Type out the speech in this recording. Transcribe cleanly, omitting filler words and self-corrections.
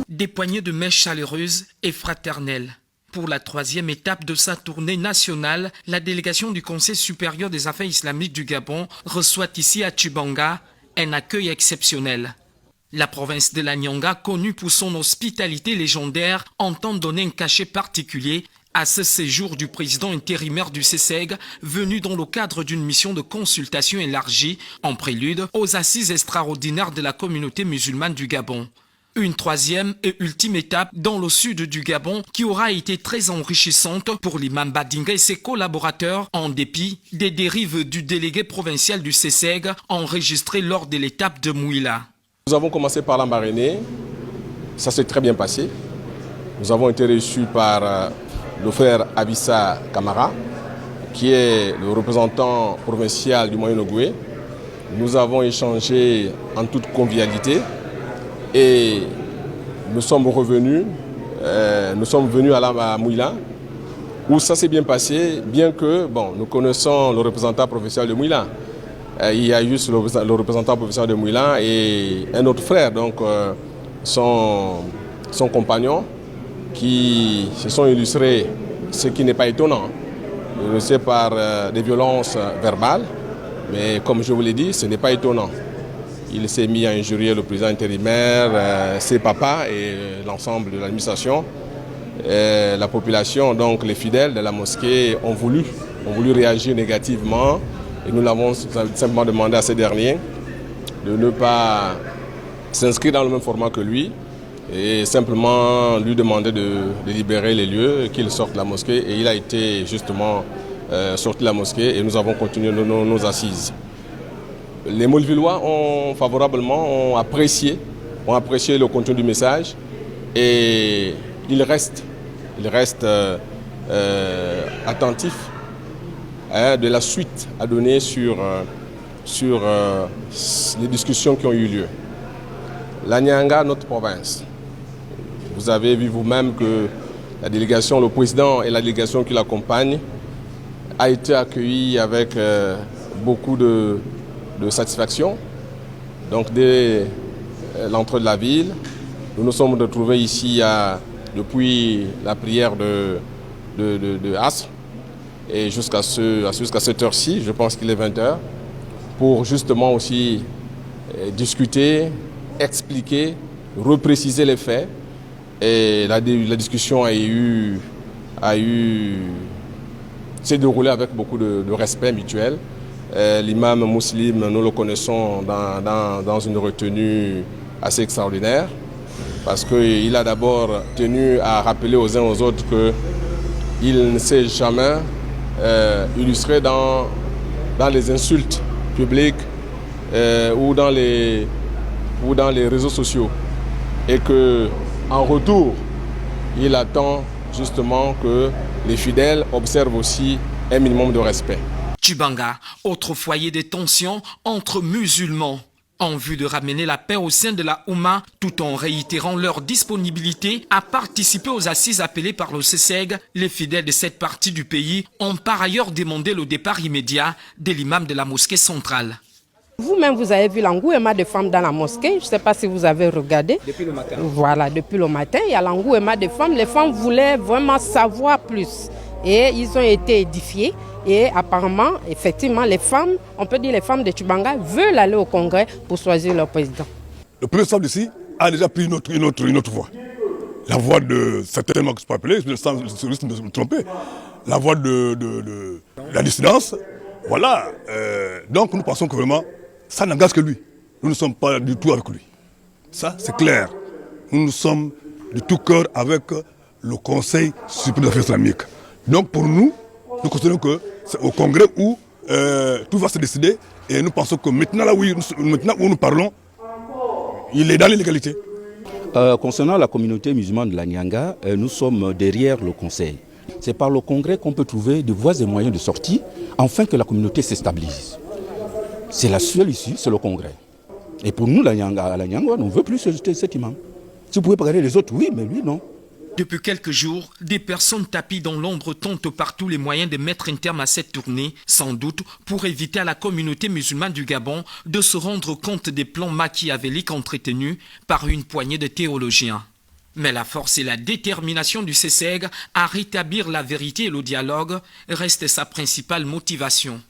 Des poignées de main chaleureuses et fraternelles. Pour la troisième étape de sa tournée nationale, la délégation du Conseil supérieur des affaires islamiques du Gabon reçoit ici à Tchibanga un accueil exceptionnel. La province de la Nyanga, connue pour son hospitalité légendaire, entend donner un cachet particulier à ce séjour du président intérimaire du CESEG, venu dans le cadre d'une mission de consultation élargie, en prélude aux assises extraordinaires de la communauté musulmane du Gabon. Une troisième et ultime étape dans le sud du Gabon qui aura été très enrichissante pour l'imam Badinga et ses collaborateurs en dépit des dérives du délégué provincial du CESEG enregistrées lors de l'étape de Mouila. Nous avons commencé par l'Ambaréné, ça s'est très bien passé. Nous avons été reçus par le frère Abissa Kamara, qui est le représentant provincial du Moyen-Ogoué. Nous avons échangé en toute convivialité et nous sommes revenus, à Mouila, où ça s'est bien passé, bien que nous connaissons le représentant provincial de Mouila. Il y a eu le représentant provincial de Mouila et un autre frère, donc son compagnon, qui se sont illustrés, ce qui n'est pas étonnant, illustrés par des violences verbales, mais comme je vous l'ai dit, ce n'est pas étonnant. Il s'est mis à injurier le président intérimaire, ses papas et l'ensemble de l'administration. La population, donc les fidèles de la mosquée, ont voulu réagir négativement et nous l'avons simplement demandé à ces derniers de ne pas s'inscrire dans le même format que lui et simplement lui demander de libérer les lieux, qu'il sorte de la mosquée. Et il a été justement sorti de la mosquée et nous avons continué nos assises. Les Mollevillois ont favorablement apprécié le contenu du message et ils restent attentifs de la suite à donner sur les discussions qui ont eu lieu. La Nyanga, notre province. Vous avez vu vous-même que la délégation, le président et la délégation qui l'accompagne a été accueillie avec beaucoup de satisfaction. Donc dès l'entrée de la ville, nous nous sommes retrouvés ici depuis la prière de Asr et jusqu'à cette heure-ci, je pense qu'il est 20h, pour justement aussi discuter, expliquer, repréciser les faits. Et la discussion s'est déroulée avec beaucoup de respect mutuel. L'imam musulman, nous le connaissons dans une retenue assez extraordinaire, parce qu'il a d'abord tenu à rappeler aux uns aux autres qu'il ne s'est jamais illustré dans les insultes publiques ou dans les réseaux sociaux. Et qu'en retour, il attend justement que les fidèles observent aussi un minimum de respect. Tchibanga, autre foyer de tensions entre musulmans, en vue de ramener la paix au sein de la Oumma, tout en réitérant leur disponibilité à participer aux assises appelées par le CESEG. Les fidèles de cette partie du pays ont par ailleurs demandé le départ immédiat de l'imam de la mosquée centrale. Vous-même, vous avez vu l'engouement des femmes dans la mosquée. Je ne sais pas si vous avez regardé. Depuis le matin. Voilà, depuis le matin, il y a l'engouement des femmes. Les femmes voulaient vraiment savoir plus. Et ils ont été édifiés. Et apparemment, effectivement, les femmes, on peut dire les femmes de Tchibanga veulent aller au Congrès pour choisir leur président. Le président d'ici a déjà pris une autre voie. La voie de, certainement que je peux appeler, sans risque de me tromper, la voie de la dissidence. Voilà. Donc nous pensons que vraiment, ça n'engage que lui. Nous ne sommes pas du tout avec lui. Ça, c'est clair. Nous sommes de tout cœur avec le Conseil supérieur des affaires islamiques. Donc pour nous, nous considérons que c'est au Congrès où tout va se décider et nous pensons que maintenant, où nous parlons, il est dans l'illégalité. Concernant la communauté musulmane de la Nyanga, nous sommes derrière le Conseil. C'est par le Congrès qu'on peut trouver des voies et moyens de sortie afin que la communauté se stabilise. C'est la seule issue, c'est le Congrès. Et pour nous, la Nyanga, on ne veut plus cet imam. Si vous pouvez pas regarder les autres, oui, mais lui, non. Depuis quelques jours, des personnes tapies dans l'ombre tentent par tous les moyens de mettre un terme à cette tournée, sans doute pour éviter à la communauté musulmane du Gabon de se rendre compte des plans machiavéliques entretenus par une poignée de théologiens. Mais la force et la détermination du CCEG à rétablir la vérité et le dialogue restent sa principale motivation.